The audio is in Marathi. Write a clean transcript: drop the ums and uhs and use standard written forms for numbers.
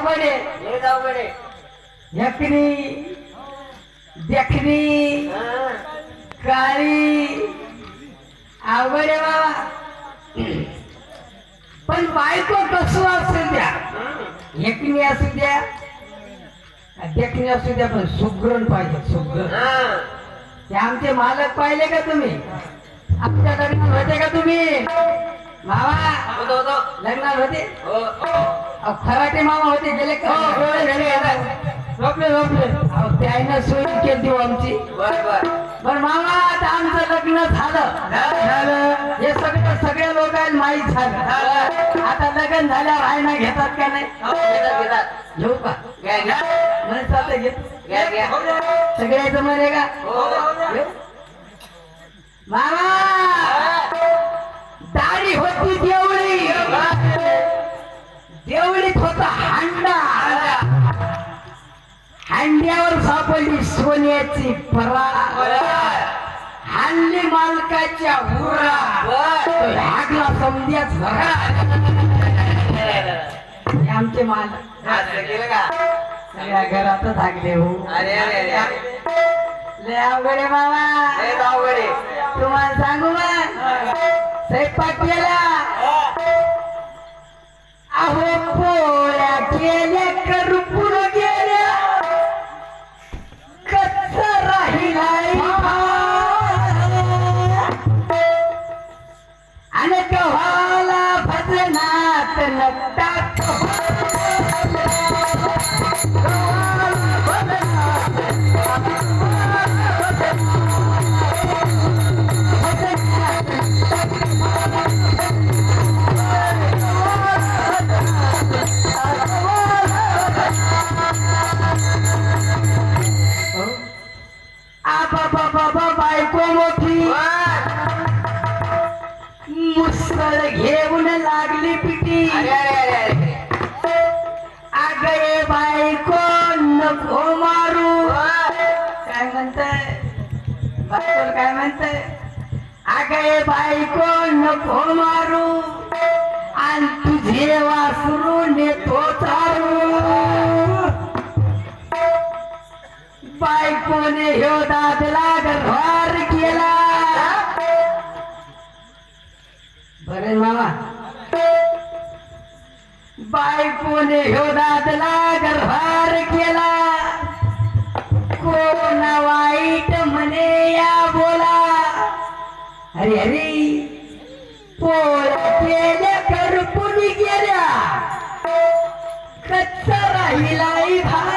अवघडे हेच अवघड आहे. यकनी देखणी काळी अवघडे बाबा. पण बायको कसं असू द्या, यकनी असू द्या देखणी असू द्या, पण सुग्रण पाहिजे. सुग्रण ते आमचे मालक पाहिले का तुम्ही? आमच्या लग्नात होते का तुम्ही मामा? होतो होतो. लग्नात होते. हो अहो, खराटे मामा होते गेले का? झोपले झोपले. अहो त्यानं सोयी केली हो आमची. बर बर. पण मामा आता आमचं लग्न झालं. हे सगळ्या लोकांना माहीत झालं. आता लग्न झाल्यावर आयना घेतात का नाही? घेतात घेतात. घेऊ का? घ्या घ्या म्हणत आता घेत घ्या घ्या. सगळ्याचं म्हणे का? हो घेऊ? मामा दाढी होती देवळी, देवळीत होता हांडा, हांड्यावर सापडली सोन्याची परा, हाणली मालकाच्या उरा, हागला समध्याच भरा. हे आमचे मालक असं केलं का? सगळ्या घरातच हागले हो. अरे अरे अरे अरे. लय अवघड आहे मामा. हेच अवघड आहे. तुम्हाला सांगू मग, स्वयंपाक केला, अहो पोळ्या केल्या करूपुर गेल्या, कच्च राहिलाय आणि कव्हाला भजनात नकटात बायको मोठी मुसळ घेऊन लागली पिटी. अरे अरे अरे अरे. आगये बायको नको मारू. काय म्हणताय बायको? काय म्हणताय? आगये बायको नको मारू आणि तुझे वासरू नेतो चारू. बायकोने ह्यो दादला गरभार केला. बरे मामा, बायकोने ह्यो दादला गरभार केला. कोण वाईट म्हणे या बोला. अरे अरे पोळ्या केल्या करपुनी गेल्या, कच्चा राहिला भात.